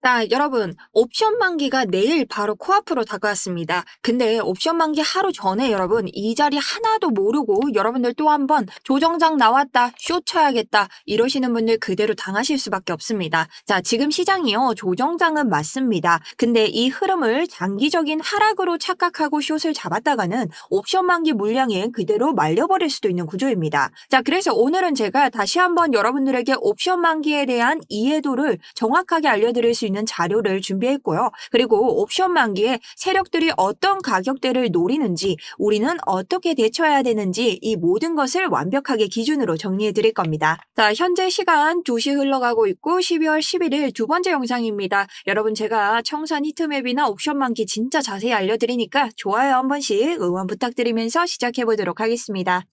자, 여러분, 옵션 만기가 내일 바로 코앞으로 다가왔습니다. 근데 옵션 만기 하루 전에 여러분, 이 자리 하나도 모르고 여러분들 또 한 번 조정장 나왔다, 쇼 쳐야겠다, 이러시는 분들 그대로 당하실 수밖에 없습니다. 자, 지금 시장이요, 조정장은 맞습니다. 근데 이 흐름을 장기적인 하락으로 착각하고 숏을 잡았다가는 옵션 만기 물량에 그대로 말려버릴 수도 있는 구조입니다. 자, 그래서 오늘은 제가 다시 한번 여러분들에게 옵션 만기에 대한 이해도를 정확하게 알려드릴 수 있는 자료를 준비했고요. 그리고 옵션 만기에 세력들이 어떤 가격대를 노리는지, 우리는 어떻게 대처해야 되는지 이 모든 것을 완벽하게 기준으로 정리해 드릴 겁니다. 자, 현재 시간 2시 흘러가고 있고 12월 11일 두 번째 영상입니다. 여러분, 제가 청산 히트맵이나 옵션 만기 진짜 자세히 알려드리니까 좋아요 한 번씩 응원 부탁드리면서 시작해 보도록 하겠습니다.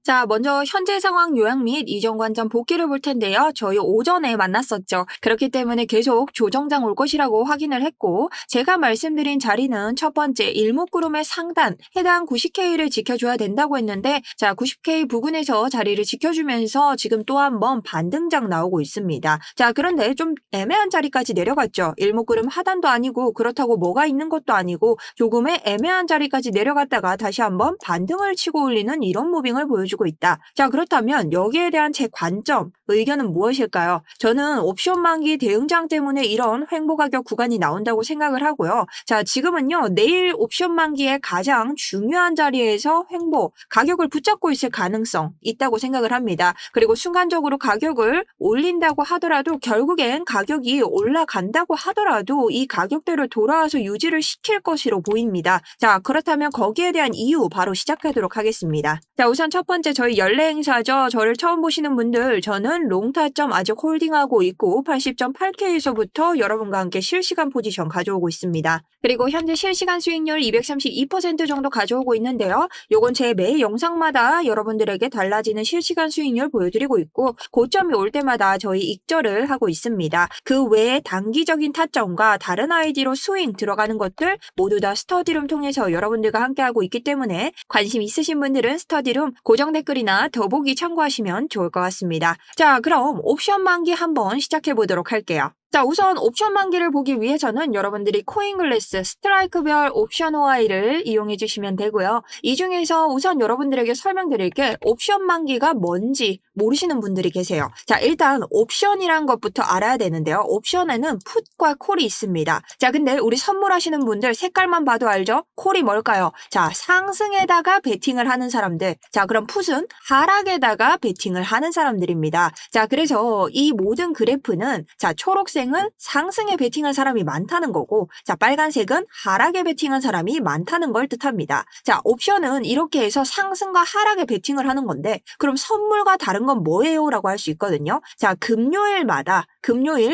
자, 먼저 현재 상황 요약 및 이전 관점 복귀를 볼 텐데요. 저희 오전에 만났었죠. 그렇기 때문에 계속 조정장 올 것이라고 확인을 했고, 제가 말씀드린 자리는 첫 번째 일목구름의 상단, 해당 90K를 지켜줘야 된다고 했는데, 자, 90K 부근에서 자리를 지켜주면서 지금 또 한 번 반등장 나오고 있습니다. 자, 그런데 좀 애매한 자리까지 내려갔죠. 일목구름 하단도 아니고 그렇다고 뭐가 있는 것도 아니고 조금의 애매한 자리까지 내려갔다가 다시 한번 반등을 치고 올리는 이런 무빙을 보여주고 있다. 자, 그렇다면 여기에 대한 제 관점, 의견은 무엇일까요? 저는 옵션 만기 대응장 때문에 이런 횡보 가격 구간이 나온다고 생각을 하고요. 자, 지금은요, 내일 옵션 만기의 가장 중요한 자리에서 횡보, 가격을 붙잡고 있을 가능성 있다고 생각을 합니다. 그리고 순간적으로 가격을 올린다고 하더라도 결국엔 가격이 올라간다고 하더라도 이 가격대로 돌아와서 유지를 시킬 것으로 보입니다. 자, 그렇다면 거기에 대한 이유 바로 시작하도록 하겠습니다. 자, 우선 첫 번째 저희 연례 행사죠. 저를 처음 보시는 분들, 저는 롱타점 아직 홀딩하고 있고 80.8K에서부터 여러분과 함께 실시간 포지션 가져오고 있습니다. 그리고 현재 실시간 수익률 232% 정도 가져오고 있는데요. 요건 제 매 영상마다 여러분들에게 달라지는 실시간 수익률 보여드리고 있고, 고점이 올 때마다 저희 익절을 하고 있습니다. 그 외에 단기적인 타점과 다른 아이디로 스윙 들어가는 것들 모두 다 스터디룸 통해서 여러분들과 함께하고 있기 때문에 관심 있으신 분들은 스터디룸 고정 댓글이나 더보기 참고하시면 좋을 것 같습니다. 자, 그럼 옵션 만기 한번 시작해 보도록 할게요. 자, 우선 옵션 만기를 보기 위해서는 여러분들이 코인글래스 스트라이크별 옵션 OI를 이용해 주시면 되고요. 이 중에서 우선 여러분들에게 설명드릴 게 옵션 만기가 뭔지 모르시는 분들이 계세요. 자, 일단 옵션이란 것부터 알아야 되는데요. 옵션에는 풋과 콜이 있습니다. 자, 근데 우리 선물하시는 분들 색깔만 봐도 알죠? 콜이 뭘까요? 자, 상승에다가 베팅을 하는 사람들. 자, 그럼 풋은 하락에다가 베팅을 하는 사람들입니다. 자, 그래서 이 모든 그래프는 자, 초록색은 상승에 베팅한 사람이 많다는 거고, 자, 빨간색은 하락에 베팅한 사람이 많다는 걸 뜻합니다. 자, 옵션은 이렇게 해서 상승과 하락에 베팅을 하는 건데, 그럼 선물과 다른 건 뭐예요? 라고 할 수 있거든요. 자, 금요일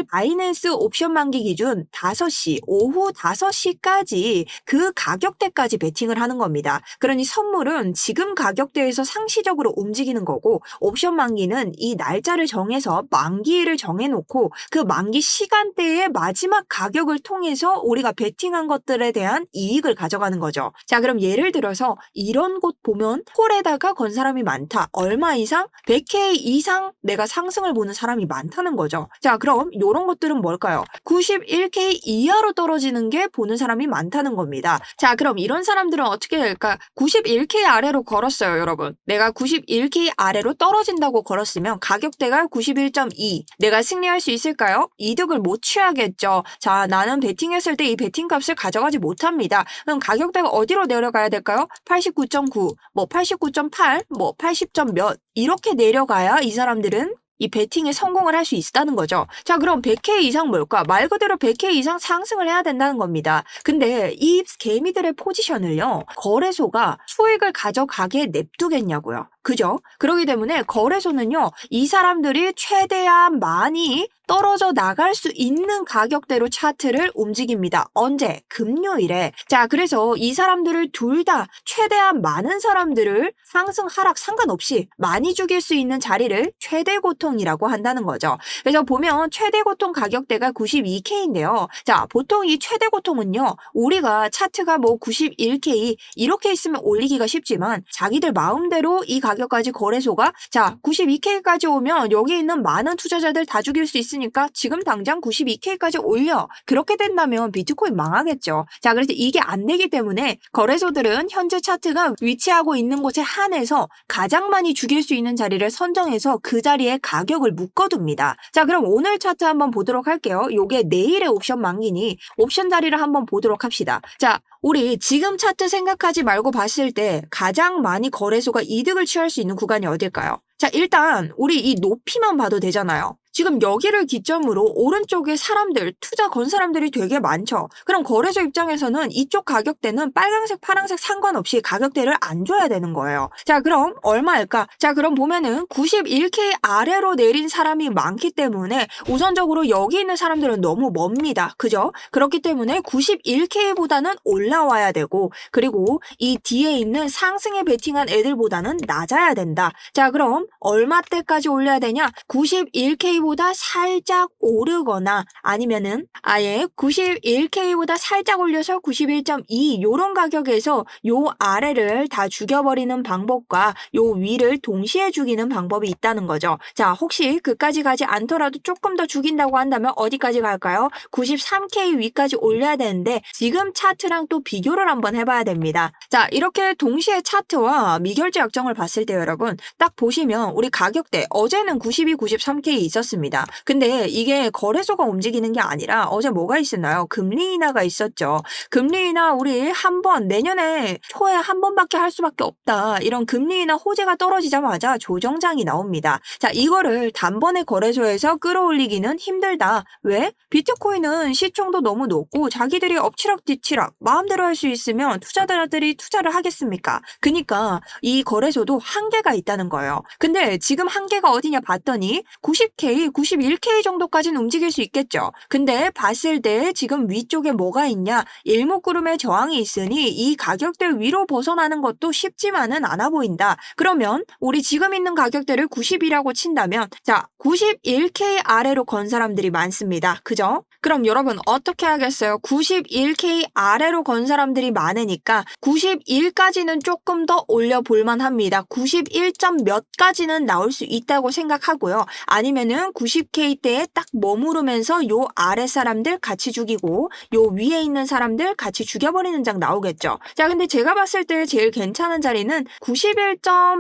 바이낸스 옵션 만기 기준 5시, 오후 5시까지 그 가격대까지 베팅을 하는 겁니다. 그러니 선물은 지금 가격대에서 상시적으로 움직이는 거고, 옵션 만기는 이 날짜를 정해서 만기일을 정해놓고 그 만기 시간대의 마지막 가격을 통해서 우리가 베팅한 것들에 대한 이익을 가져가는 거죠. 자, 그럼 예를 들어서 이런 곳 보면 콜에다가 건 사람이 많다. 얼마 이상? 100K 이상 내가 상승을 보는 사람이 많다는 거죠. 자, 그럼 이런 것들은 뭘까요? 91K 이하로 떨어지는 게 보는 사람이 많다는 겁니다. 자, 그럼 이런 사람들은 어떻게 될까? 91K 아래로 걸었어요, 여러분. 내가 91K 아래로 떨어진다고 걸었으면 가격대가 91.2. 내가 승리할 수 있을까요? 이득을 못 취하겠죠. 자, 나는 베팅했을 때 이 베팅 값을 가져가지 못합니다. 그럼 가격대가 어디로 내려가야 될까요? 89.9, 뭐 89.8, 뭐 80점 몇 이렇게 내려가야 이 사람들은 이 베팅에 성공을 할 수 있다는 거죠. 자, 그럼 100K 이상 뭘까? 말 그대로 100K 이상 상승을 해야 된다는 겁니다. 근데 이 개미들의 포지션을요, 거래소가 수익을 가져가게 냅두겠냐고요. 그죠? 그렇기 때문에 거래소는요, 이 사람들이 최대한 많이 떨어져 나갈 수 있는 가격대로 차트를 움직입니다. 언제? 금요일에. 자, 그래서 이 사람들을 둘 다 최대한 많은 사람들을 상승, 하락 상관없이 많이 죽일 수 있는 자리를 최대 고통이라고 한다는 거죠. 그래서 보면 최대 고통 가격대가 92K인데요. 자, 보통 이 최대 고통은요, 우리가 차트가 뭐 91K 이렇게 있으면 올리기가 쉽지만 자기들 마음대로 이 가격까지 거래소가 자, 92K까지 오면 여기 있는 많은 투자자들 다 죽일 수 있으니까 지금 당장 92K까지 올려. 그렇게 된다면 비트코인 망하겠죠. 자, 그래서 이게 안 되기 때문에 거래소들은 현재 차트가 위치하고 있는 곳에 한해서 가장 많이 죽일 수 있는 자리를 선정해서 그 자리에 가격을 묶어둡니다. 자, 그럼 오늘 차트 한번 보도록 할게요. 요게 내일의 옵션 만기니 옵션 자리를 한번 보도록 합시다. 자, 우리 지금 차트 생각하지 말고 봤을 때 가장 많이 거래소가 이득을 취할 수 있는 구간이 어딜까요? 자, 일단 우리 이 높이만 봐도 되잖아요. 지금 여기를 기점으로 오른쪽에 사람들, 투자 건 사람들이 되게 많죠. 그럼 거래소 입장에서는 이쪽 가격대는 빨강색, 파랑색 상관없이 가격대를 안 줘야 되는 거예요. 자, 그럼 얼마일까? 자, 그럼 보면은 91K 아래로 내린 사람이 많기 때문에 우선적으로 여기 있는 사람들은 너무 멉니다. 그죠? 그렇기 때문에 91K보다는 올라와야 되고, 그리고 이 뒤에 있는 상승에 베팅한 애들보다는 낮아야 된다. 자, 그럼 얼마대까지 올려야 되냐? 91K보다 살짝 오르거나 아니면은 아예 91K보다 살짝 올려서 91.2 요런 가격에서 요 아래를 다 죽여버리는 방법과 요 위를 동시에 죽이는 방법이 있다는 거죠. 자, 혹시 그까지 가지 않더라도 조금 더 죽인다고 한다면 어디까지 갈까요? 93K 위까지 올려야 되는데 지금 차트랑 또 비교를 한번 해봐야 됩니다. 자, 이렇게 동시에 차트와 미결제 약정을 봤을 때 여러분 딱 보시면 우리 가격대 어제는 92, 93K 있었습니다. 근데 이게 거래소가 움직이는 게 아니라 어제 뭐가 있었나요? 금리 인하가 있었죠. 금리 인하 우리 한 번 내년에 초에 한 번밖에 할 수밖에 없다. 이런 금리 인하 호재가 떨어지자마자 조정장이 나옵니다. 자, 이거를 단번에 거래소에서 끌어올리기는 힘들다. 왜? 비트코인은 시총도 너무 높고 자기들이 엎치락 뒤치락 마음대로 할 수 있으면 투자자들이 투자를 하겠습니까? 그러니까 이 거래소도 한계가 있다는 거예요. 근데 지금 한계가 어디냐 봤더니 90K, 91K 정도까지는 움직일 수 있겠죠. 근데 봤을 때 지금 위쪽에 뭐가 있냐? 일목구름의 저항이 있으니 이 가격대 위로 벗어나는 것도 쉽지만은 않아 보인다. 그러면 우리 지금 있는 가격대를 90이라고 친다면 자, 91K 아래로 건 사람들이 많습니다. 그죠? 그럼 여러분 어떻게 하겠어요? 91K 아래로 건 사람들이 많으니까 91까지는 조금 더 올려볼만 합니다. 91. 몇 까지는 나올 수 있다고 생각하고요. 아니면은 90K대에 딱 머무르면서 요 아래 사람들 같이 죽이고 요 위에 있는 사람들 같이 죽여버리는 장 나오겠죠. 자, 근데 제가 봤을 때 제일 괜찮은 자리는 91.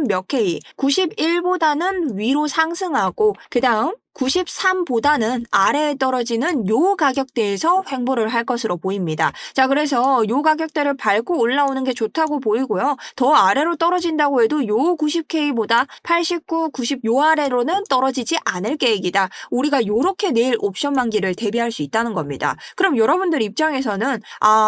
몇 K, 91보다는 위로 상승하고 그 다음 93보다는 아래에 떨어지는 요 가격대에서 횡보를 할 것으로 보입니다. 자, 그래서 요 가격대를 밟고 올라오는 게 좋다고 보이고요. 더 아래로 떨어진다고 해도 요 90K보다 89, 90 요 아래로는 떨어지지 않을 계획이다. 우리가 요렇게 내일 옵션 만기를 대비할 수 있다는 겁니다. 그럼 여러분들 입장에서는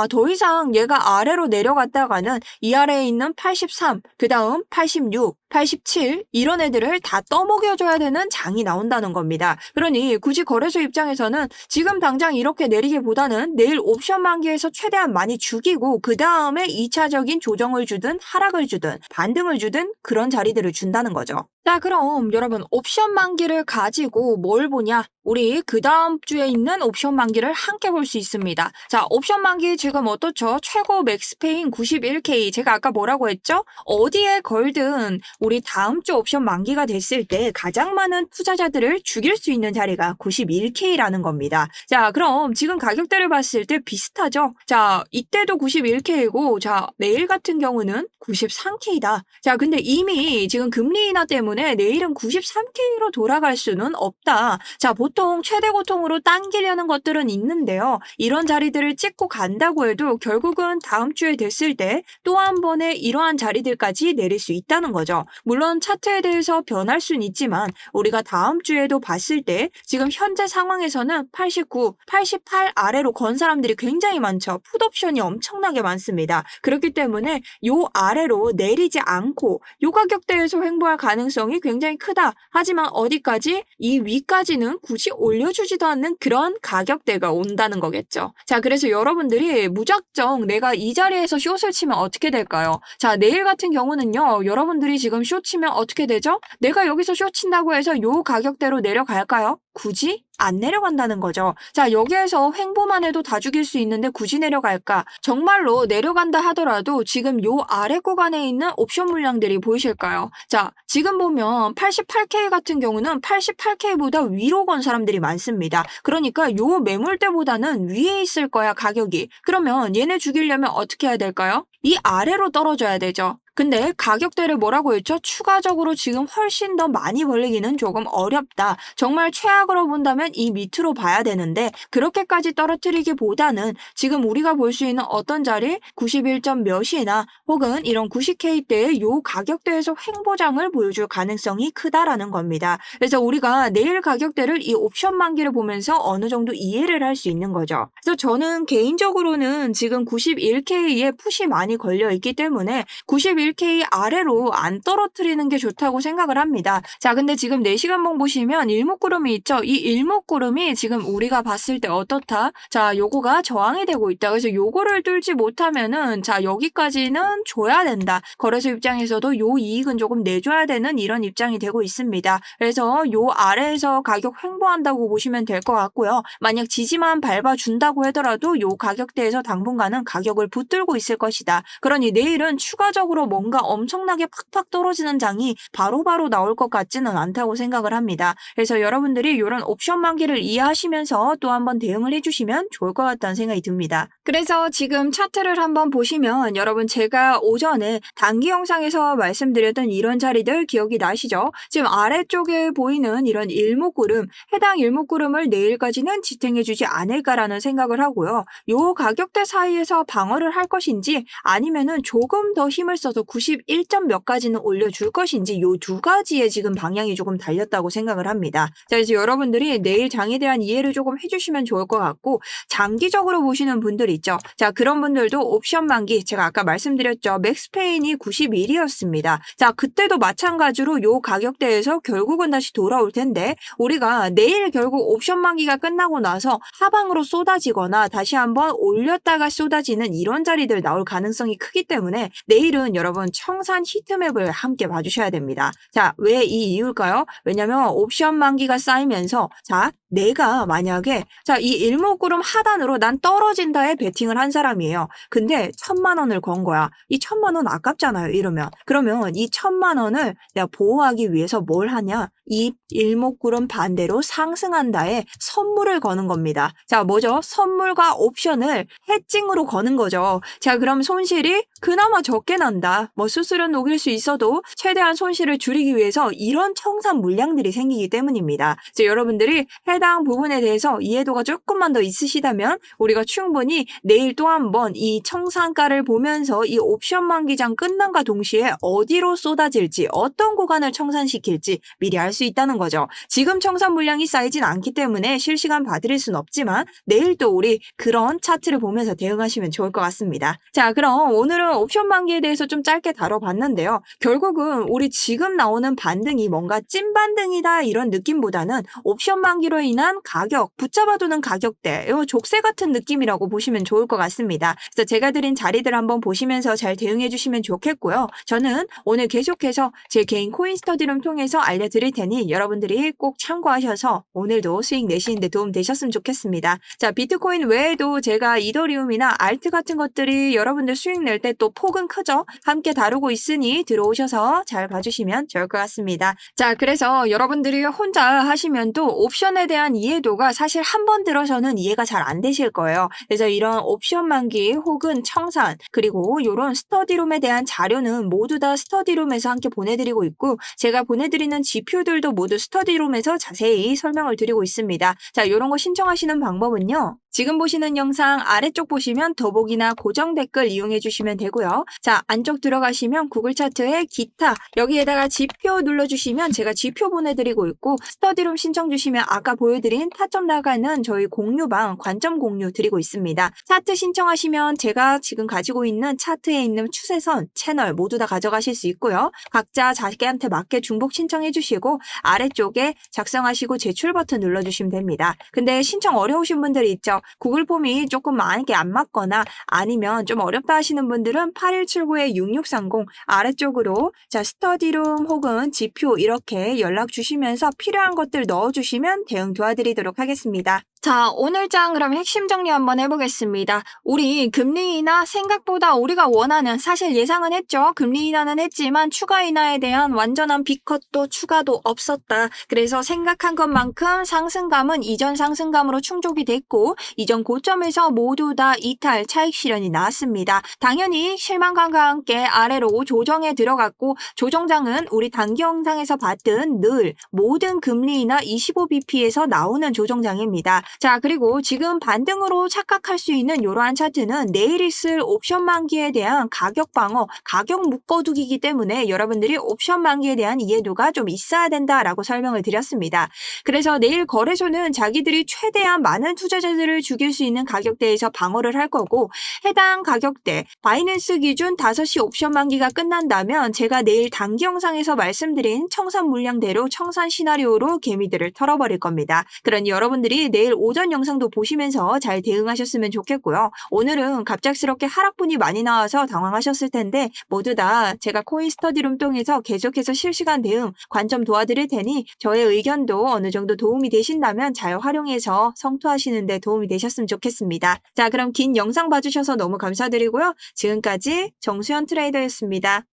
더 이상 얘가 아래로 내려갔다가는 이 아래에 있는 83, 그 다음 86, 87 이런 애들을 다 떠먹여줘야 되는 장이 나온다는 겁니다. 그러니 굳이 거래소 입장에서는 지금 당장 이렇게 내리기보다는 내일 옵션 만기에서 최대한 많이 죽이고 그 다음에 2차적인 조정을 주든 하락을 주든 반등을 주든 그런 자리들을 준다는 거죠. 자, 그럼 여러분 옵션 만기를 가지고 뭘 보냐? 우리 그 다음 주에 있는 옵션 만기를 함께 볼 수 있습니다. 자, 옵션 만기 지금 어떻죠? 최고 맥스페인 91K 제가 아까 뭐라고 했죠? 어디에 걸든 우리 다음 주 옵션 만기가 됐을 때 가장 많은 투자자들을 죽일 수 있는 자리가 91K라는 겁니다. 자, 그럼 지금 가격대를 봤을 때 비슷하죠? 자, 이때도 91K이고 자, 내일 같은 경우는 93K다. 자, 근데 이미 지금 금리 인하 때문에 내일은 93K로 돌아갈 수는 없다. 자, 보통 최대 고통으로 당기려는 것들은 있는데요. 이런 자리들을 찍고 간다고 해도 결국은 다음 주에 됐을 때 또 한 번의 이러한 자리들까지 내릴 수 있다는 거죠. 물론 차트에 대해서 변할 수는 있지만 우리가 다음 주에도 봤을 때 지금 현재 상황에서는 89, 88 아래로 건 사람들이 굉장히 많죠. 풋옵션이 엄청나게 많습니다. 그렇기 때문에 요 아래로 내리지 않고 요 가격대에서 횡보할 가능성이 가능성이 굉장히 크다. 하지만 어디까지? 이 위까지는 굳이 올려주지도 않는 그런 가격대가 온다는 거겠죠. 자, 그래서 여러분들이 무작정 내가 이 자리에서 숏을 치면 어떻게 될까요? 자, 내일 같은 경우는요. 여러분들이 지금 숏 치면 어떻게 되죠? 내가 여기서 숏 친다고 해서 요 가격대로 내려갈까요? 굳이? 안 내려간다는 거죠. 자, 여기에서 횡보만 해도 다 죽일 수 있는데 굳이 내려갈까? 정말로 내려간다 하더라도 지금 요 아래 구간에 있는 옵션 물량들이 보이실까요? 자, 지금 보면 88K 같은 경우는 88K보다 위로 건 사람들이 많습니다. 그러니까 요 매물대보다는 위에 있을 거야, 가격이. 그러면 얘네 죽이려면 어떻게 해야 될까요? 이 아래로 떨어져야 되죠. 근데 가격대를 뭐라고 했죠? 추가적으로 지금 훨씬 더 많이 벌리기는 조금 어렵다. 정말 최악으로 본다면 이 밑으로 봐야 되는데 그렇게까지 떨어뜨리기보다는 지금 우리가 볼 수 있는 어떤 자리 91점 몇이나 혹은 이런 90K대의 요 가격대에서 횡보장을 보여줄 가능성이 크다라는 겁니다. 그래서 우리가 내일 가격대를 이 옵션 만기를 보면서 어느 정도 이해를 할 수 있는 거죠. 그래서 저는 개인적으로는 지금 91K에 푸시 많이 걸려 있기 때문에 91K 아래로 안 떨어뜨리는 게 좋다고 생각을 합니다. 자, 근데 지금 4시간봉 보시면 일목구름이 있죠? 이 일목구름이 지금 우리가 봤을 때 어떻다? 자, 요거가 저항이 되고 있다. 그래서 요거를 뚫지 못하면은 자, 여기까지는 줘야 된다. 거래소 입장에서도 요 이익은 조금 내줘야 되는 이런 입장이 되고 있습니다. 그래서 요 아래에서 가격 횡보한다고 보시면 될 것 같고요. 만약 지지만 밟아준다고 하더라도 요 가격대에서 당분간은 가격을 붙들고 있을 것이다. 그러니 내일은 추가적으로 뭔가 엄청나게 팍팍 떨어지는 장이 바로바로 나올 것 같지는 않다고 생각을 합니다. 그래서 여러분들이 이런 옵션 만기를 이해하시면서 또 한번 대응을 해주시면 좋을 것 같다는 생각이 듭니다. 그래서 지금 차트를 한번 보시면 여러분 제가 오전에 단기 영상에서 말씀드렸던 이런 자리들 기억이 나시죠? 지금 아래쪽에 보이는 이런 일목구름, 해당 일목구름을 내일까지는 지탱해주지 않을까라는 생각을 하고요. 요 가격대 사이에서 방어를 할 것인지 아니면은 조금 더 힘을 써서 91점 몇 가지는 올려줄 것인지 요 두 가지의 지금 방향이 조금 달렸다고 생각을 합니다. 자, 그래서 여러분들이 내일 장에 대한 이해를 조금 해주시면 좋을 것 같고 장기적으로 보시는 분들 있죠. 자, 그런 분들도 옵션 만기 제가 아까 말씀드렸죠. 맥스페인이 91이었습니다. 자, 그때도 마찬가지로 요 가격대에서 결국은 다시 돌아올 텐데 우리가 내일 결국 옵션 만기가 끝나고 나서 하방으로 쏟아지거나 다시 한번 올렸다가 쏟아지는 이런 자리들 나올 가능성이 크기 때문에 내일은 여러분 청산 히트맵을 함께 봐주셔야 됩니다. 자, 왜 이 이유일까요? 왜냐면 옵션 만기가 쌓이면서 자, 내가 만약에 자, 이 일목구름 하단으로 난 떨어진다에 베팅을 한 사람이에요. 근데 1,000만 원을 건 거야. 이 1,000만 원 아깝잖아요. 이러면. 그러면 이 1,000만 원을 내가 보호하기 위해서 뭘 하냐? 이 일목구름 반대로 상승한다에 선물을 거는 겁니다. 자, 뭐죠? 선물과 옵션을 해칭으로 거는 거죠. 자, 그럼 손실이 그나마 적게 난다. 뭐 수수료 녹일 수 있어도 최대한 손실을 줄이기 위해서 이런 청산 물량들이 생기기 때문입니다. 그래서 여러분들이 해당 부분에 대해서 이해도가 조금만 더 있으시다면 우리가 충분히 내일 또 한번 이 청산가를 보면서 이 옵션 만기장 끝남과 동시에 어디로 쏟아질지 어떤 구간을 청산시킬지 미리 알 수 있다는 거죠. 지금 청산 물량이 쌓이진 않기 때문에 실시간 봐드릴 수는 없지만 내일 또 우리 그런 차트를 보면서 대응하시면 좋을 것 같습니다. 자, 그럼 오늘은 옵션 만기에 대해서 좀 짧게 다뤄봤는데요. 결국은 우리 지금 나오는 반등이 뭔가 찐 반등이다 이런 느낌보다는 옵션 만기로 인한 가격, 붙잡아두는 가격대, 이 족쇄 같은 느낌이라고 보시면 좋을 것 같습니다. 그래서 제가 드린 자리들 한번 보시면서 잘 대응해 주시면 좋겠고요. 저는 오늘 계속해서 제 개인 코인 스터디룸 통해서 알려드릴 테니 여러분들이 꼭 참고하셔서 오늘도 수익 내시는 데 도움 되셨으면 좋겠습니다. 자, 비트코인 외에도 제가 이더리움이나 알트 같은 것들이 여러분들 수익 낼 때 또 폭은 크죠? 함께 다루고 있으니 들어오셔서 잘 봐주시면 좋을 것 같습니다. 자, 그래서 여러분들이 혼자 하시면 또 옵션에 대한 이해도가 사실 한 번 들어서는 이해가 잘 안 되실 거예요. 그래서 이런 옵션 만기 혹은 청산 그리고 이런 스터디룸에 대한 자료는 모두 다 스터디룸에서 함께 보내드리고 있고 제가 보내드리는 지표들도 모두 스터디룸에서 자세히 설명을 드리고 있습니다. 자, 이런 거 신청하시는 방법은요. 지금 보시는 영상 아래쪽 보시면 더보기나 고정 댓글 이용해 주시면 되고요. 자, 안쪽 들어가시면 구글 차트에 기타 여기에다가 지표 눌러주시면 제가 지표 보내드리고 있고 스터디룸 신청 주시면 아까 보여드린 타점 나가는 저희 공유방 관점 공유 드리고 있습니다. 차트 신청하시면 제가 지금 가지고 있는 차트에 있는 추세선 채널 모두 다 가져가실 수 있고요. 각자 자기한테 맞게 중복 신청해 주시고 아래쪽에 작성하시고 제출 버튼 눌러주시면 됩니다. 근데 신청 어려우신 분들이 있죠. 구글 폼이 조금 만약에 안 맞거나 아니면 좀 어렵다 하시는 분들은 8179-6630 아래쪽으로 자 스터디룸 혹은 지표 이렇게 연락 주시면서 필요한 것들 넣어주시면 대응 도와드리도록 하겠습니다. 자, 오늘 장 그럼 핵심 정리 한번 해보겠습니다. 우리 금리 인하 생각보다 우리가 원하는 사실 예상은 했죠. 금리 인하는 했지만 추가 인하에 대한 완전한 B컷도 추가도 없었다. 그래서 생각한 것만큼 상승감은 이전 상승감으로 충족이 됐고 이전 고점에서 모두 다 이탈 차익 실현이 나왔습니다. 당연히 실망감과 함께 아래로 조정에 들어갔고 조정장은 우리 단기 영상에서 봤던 늘 모든 금리 인하 25bp에서 나오는 조정장입니다. 자, 그리고 지금 반등으로 착각할 수 있는 이러한 차트는 내일 있을 옵션 만기에 대한 가격 방어, 가격 묶어두기이기 때문에 여러분들이 옵션 만기에 대한 이해도가 좀 있어야 된다라고 설명을 드렸습니다. 그래서 내일 거래소는 자기들이 최대한 많은 투자자들을 죽일 수 있는 가격대에서 방어를 할 거고 해당 가격대, 바이낸스 기준 5시 옵션 만기가 끝난다면 제가 내일 단기 영상에서 말씀드린 청산 물량대로 청산 시나리오로 개미들을 털어버릴 겁니다. 그러니 여러분들이 내일 오전 영상도 보시면서 잘 대응하셨으면 좋겠고요. 오늘은 갑작스럽게 하락분이 많이 나와서 당황하셨을 텐데 모두 다 제가 코인 스터디룸 통해서 계속해서 실시간 대응 관점 도와드릴 테니 저의 의견도 어느 정도 도움이 되신다면 잘 활용해서 성투하시는 데 도움이 되셨으면 좋겠습니다. 자, 그럼 긴 영상 봐주셔서 너무 감사드리고요. 지금까지 정수연 트레이더였습니다.